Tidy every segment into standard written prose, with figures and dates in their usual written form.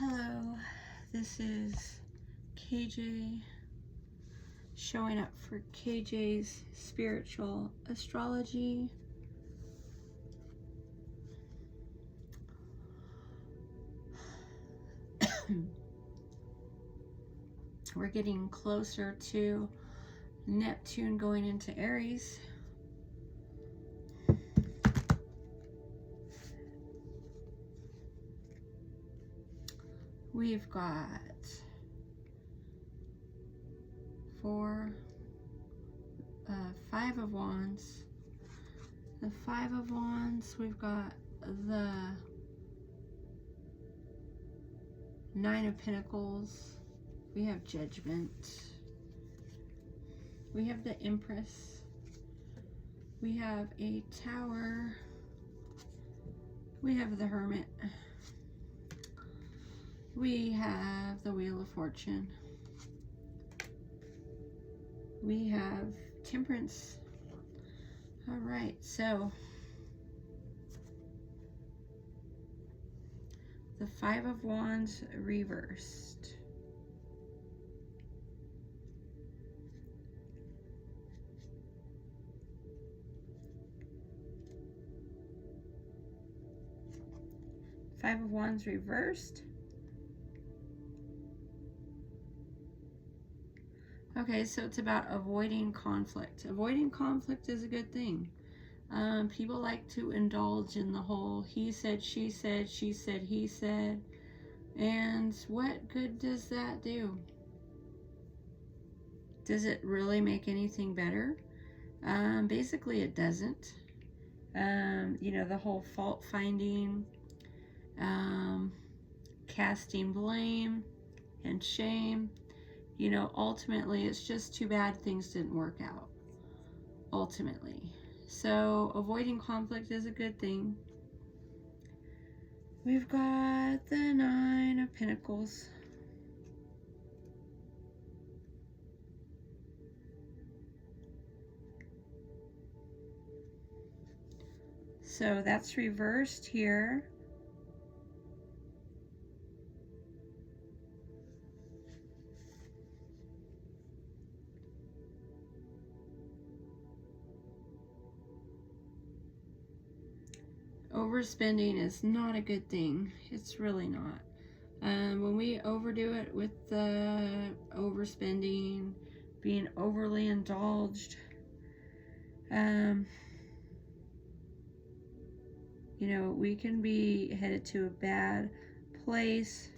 Hello, this is KJ showing up for KJ's spiritual astrology. We're getting closer to Neptune going into Aries. We've got 5 of Wands. The 5 of Wands, we've got the 9 of Pentacles. We have Judgment. We have the Empress. We have a Tower. We have the Hermit. We have the Wheel of Fortune. We have Temperance. All right, so the 5 of Wands reversed. Five of Wands reversed. Okay, so it's about avoiding conflict. Avoiding conflict is a good thing. People like to indulge in the whole he said, she said, he said. And what good does that do? Does it really make anything better? Basically, it doesn't. The whole fault finding, casting blame and shame. Ultimately, it's just too bad things didn't work out. Ultimately. So, avoiding conflict is a good thing. We've got the 9 of Pentacles. So, that's reversed here. Overspending is not a good thing. It's really not. When we overdo it with the overspending, being overly indulged, we can be headed to a bad place.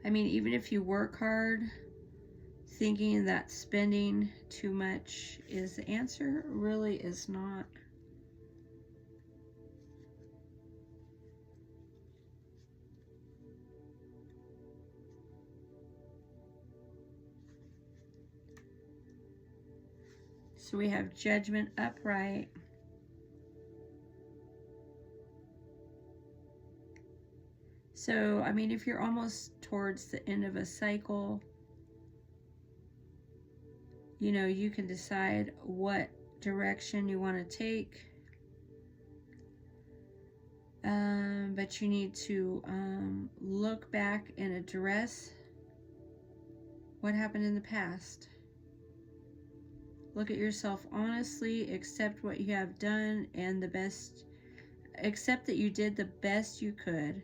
I mean, even if you work hard, thinking that spending too much is the answer really is not. So we have Judgment upright. So, I mean, if you're almost towards the end of a cycle, you can decide what direction you want to take. But you need to look back and address what happened in the past. Look at yourself honestly, accept what you have done, and accept that you did the best you could.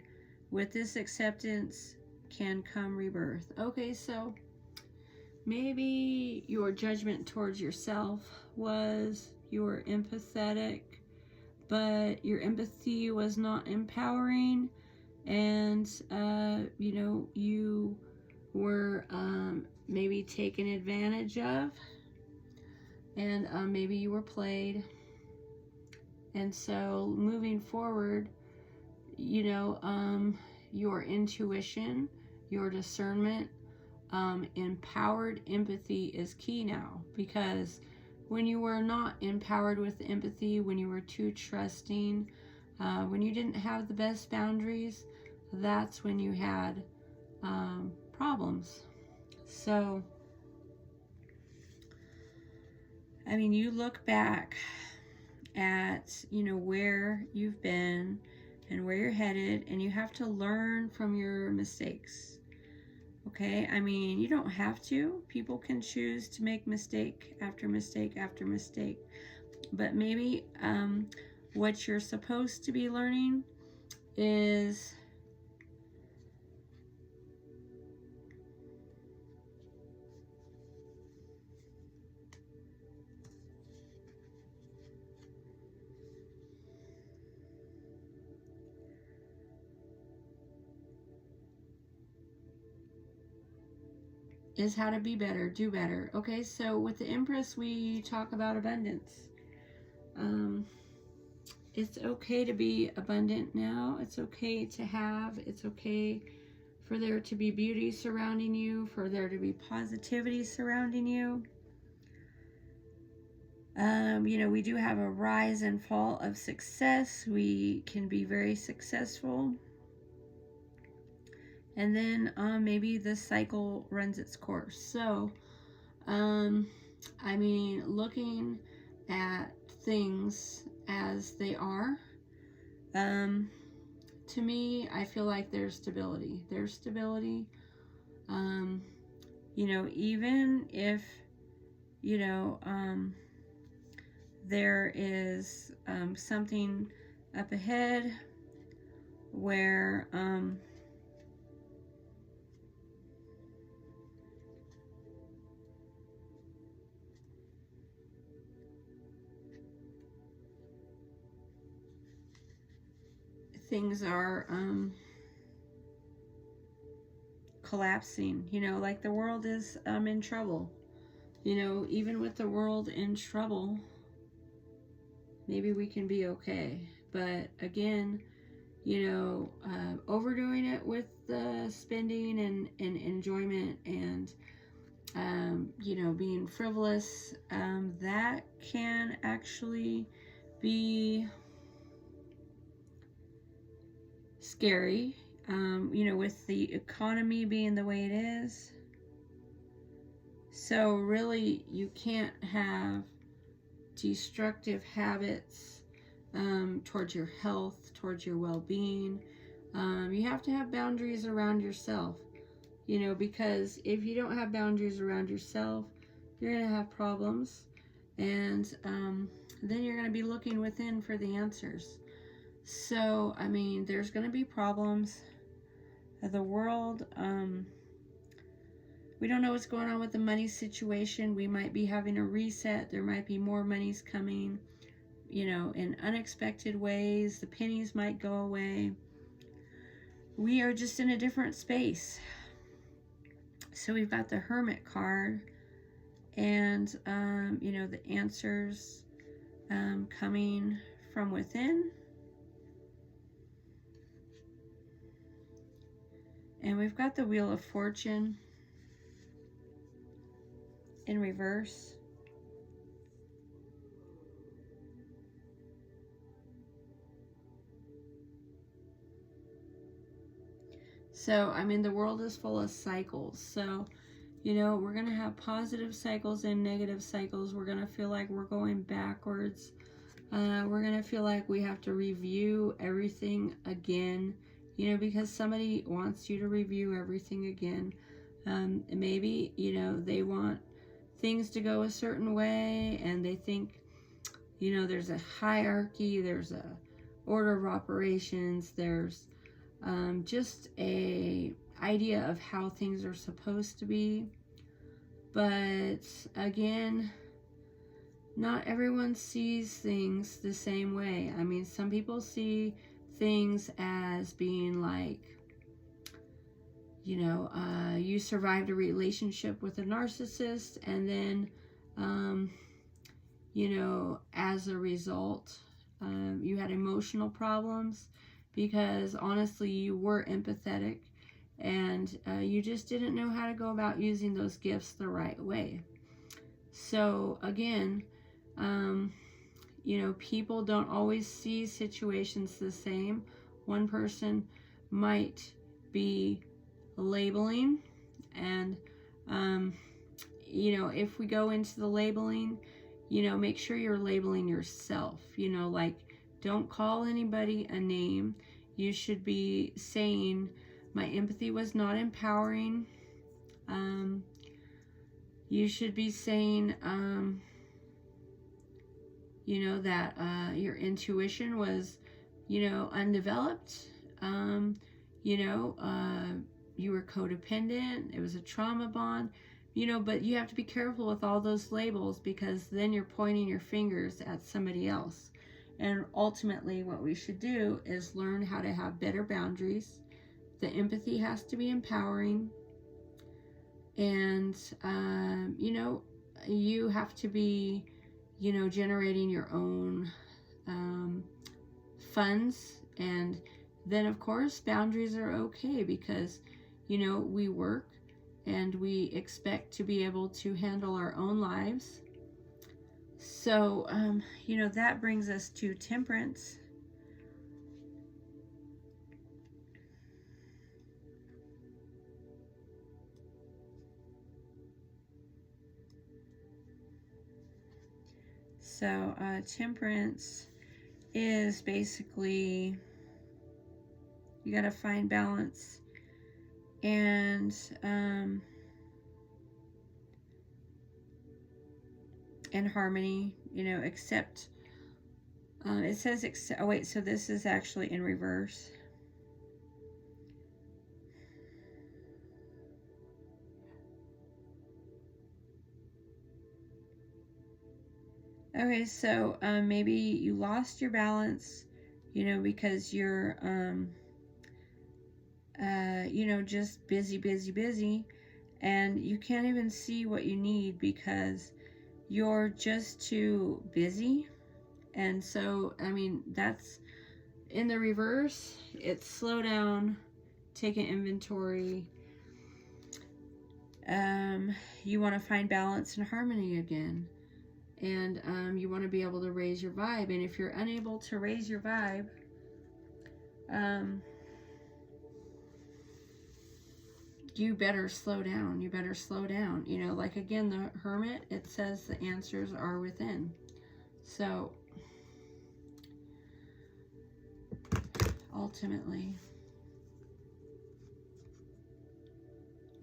With this acceptance can come rebirth. Okay, so maybe your judgment towards yourself was you were empathetic, but your empathy was not empowering, and you were maybe taken advantage of, and maybe you were played. And so moving forward, your intuition, your discernment, empowered empathy is key now, because when you were not empowered with empathy, when you were too trusting, when you didn't have the best boundaries, that's when you had problems. So, I mean, you look back at, where you've been, and where you're headed, and you have to learn from your mistakes. Okay, I mean, you don't have to. People can choose to make mistake after mistake after mistake, but maybe what you're supposed to be learning is how to be better, do better. Okay, so with the Empress, we talk about abundance. It's okay to be abundant now. It's okay to have. It's okay for there to be beauty surrounding you, for there to be positivity surrounding you. You know, we do have a rise and fall of success. We can be very successful. And then maybe the cycle runs its course. So, I mean, looking at things as they are, to me, I feel like there's stability. There's stability. You know, even if, you know, there is something up ahead where things are collapsing, you know, like the world is in trouble. You know, even with the world in trouble, maybe we can be okay. But again, you know, overdoing it with the spending and enjoyment and, you know, being frivolous, that can actually be scary, you know, with the economy being the way it is. So really, you can't have destructive habits towards your health, towards your well-being. You have to have boundaries around yourself, you know, because if you don't have boundaries around yourself, you're going to have problems, and then you're going to be looking within for the answers. So, I mean, there's going to be problems. The world, we don't know what's going on with the money situation. We might be having a reset. There might be more monies coming, you know, in unexpected ways. The pennies might go away. We are just in a different space. So we've got the Hermit card, and, you know, the answers coming from within. And we've got the Wheel of Fortune in reverse. So, I mean, the world is full of cycles. So, you know, we're going to have positive cycles and negative cycles. We're going to feel like we're going backwards. We're going to feel like we have to review everything again, you know, because somebody wants you to review everything again. Maybe, you know, they want things to go a certain way, and they think, you know, there's a hierarchy, there's a order of operations, there's just a idea of how things are supposed to be. But again, not everyone sees things the same way. I mean, some people see things as being like, you know, you survived a relationship with a narcissist, and then, you know, as a result, you had emotional problems because honestly, you were empathetic, and you just didn't know how to go about using those gifts the right way. So again, you know, people don't always see situations the same. One person might be labeling, and you know, if we go into the labeling, you know, make sure you're labeling yourself. You know, like, Don't call anybody a name. You should be saying, my empathy was not empowering. You should be saying, you know, that your intuition was, you know, undeveloped. You know, you were codependent. It was a trauma bond. You know, but you have to be careful with all those labels, because then you're pointing your fingers at somebody else. And ultimately, what we should do is learn how to have better boundaries. The empathy has to be empowering. And, you know, you have to be, you know, generating your own funds. And then, of course, boundaries are okay, because, you know, we work and we expect to be able to handle our own lives. So, you know, that brings us to Temperance. So, Temperance is basically, you got to find balance and harmony, you know, accept. It says, oh wait, so this is actually in reverse. Okay, so maybe you lost your balance, you know, because you're, you know, just busy, and you can't even see what you need because you're just too busy. And so, I mean, that's in the reverse. It's slow down, take an inventory. You want to find balance and harmony again. And you want to be able to raise your vibe. And if you're unable to raise your vibe, you better slow down. You better slow down. You know, like again, the Hermit, it says the answers are within. So, ultimately,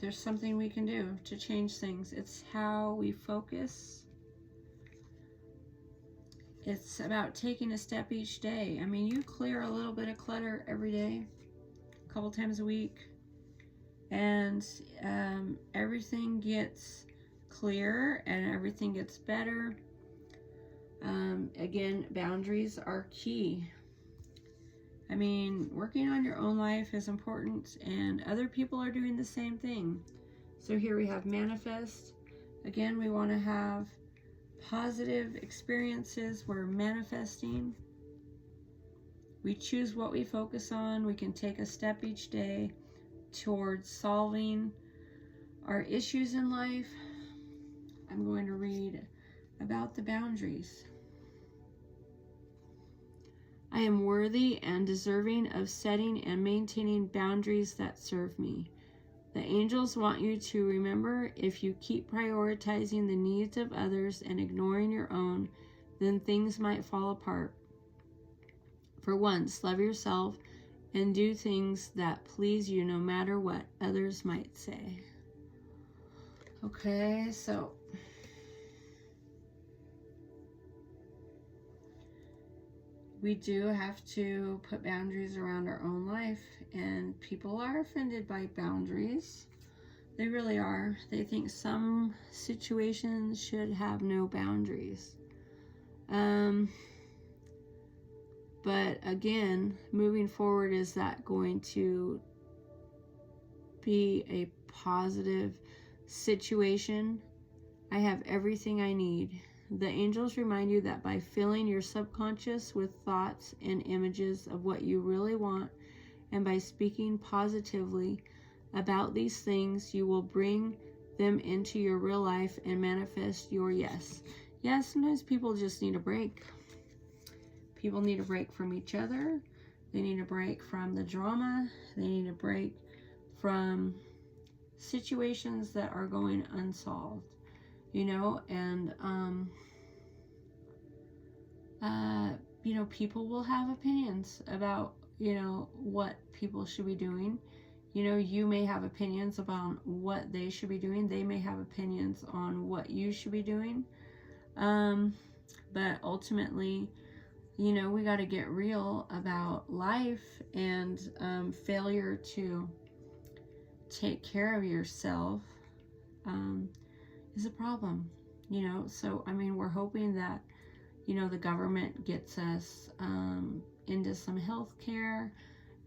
there's something we can do to change things. It's how we focus. It's about taking a step each day. I mean, you clear a little bit of clutter every day, a couple times a week, and everything gets clearer and everything gets better. Again, boundaries are key. I mean, working on your own life is important, and other people are doing the same thing. So here we have manifest. Again, we want to have positive experiences. We're manifesting. We choose what we focus on. We can take a step each day towards solving our issues in life. I'm going to read about the boundaries. I am worthy and deserving of setting and maintaining boundaries that serve me. The angels want you to remember, if you keep prioritizing the needs of others and ignoring your own, then things might fall apart. For once, love yourself and do things that please you no matter what others might say. Okay, so we do have to put boundaries around our own life, and people are offended by boundaries. They really are. They think some situations should have no boundaries. But again, moving forward, is that going to be a positive situation? I have everything I need. The angels remind you that by filling your subconscious with thoughts and images of what you really want, and by speaking positively about these things, you will bring them into your real life and manifest your yes. Yeah, sometimes people just need a break. People need a break from each other. They need a break from the drama. They need a break from situations that are going unsolved, you know, and you know, people will have opinions about, you know, what people should be doing. You know, you may have opinions about what they should be doing. They may have opinions on what you should be doing. But ultimately, you know, we got to get real about life, and failure to take care of yourself is a problem, you know. So, I mean, we're hoping that, you know, the government gets us into some health care,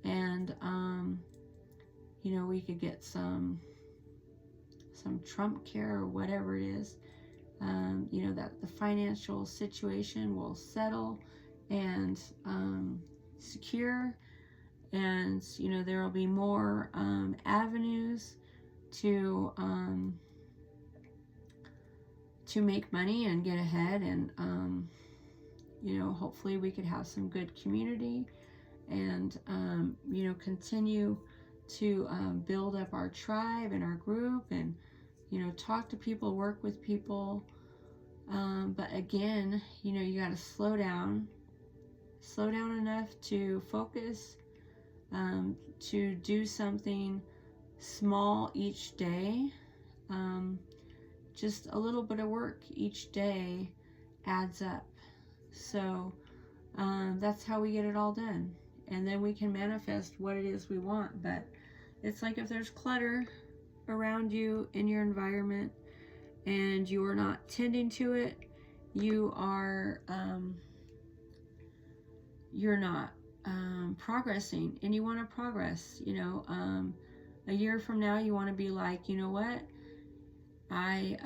and, you know, we could get some Trump care or whatever it is. You know, that the financial situation will settle and secure, and, you know, there will be more avenues to make money and get ahead, and you know, hopefully we could have some good community, and you know, continue to build up our tribe and our group, and, you know, talk to people, work with people. But again, you know, you got to slow down enough to focus, to do something small each day. Just a little bit of work each day adds up. So that's how we get it all done. And then we can manifest what it is we want. But it's like, if there's clutter around you in your environment and you are not tending to it, you're not progressing. And you want to progress. You know, a year from now, you want to be like, you know what, I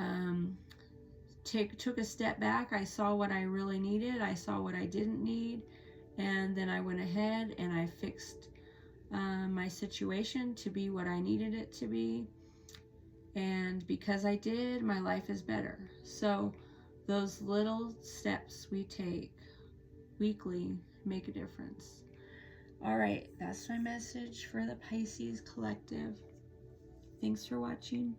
took a step back. I saw what I really needed. I saw what I didn't need. And then I went ahead and I fixed my situation to be what I needed it to be. And because I did, my life is better. So those little steps we take weekly make a difference. All right, that's my message for the Pisces Collective. Thanks for watching.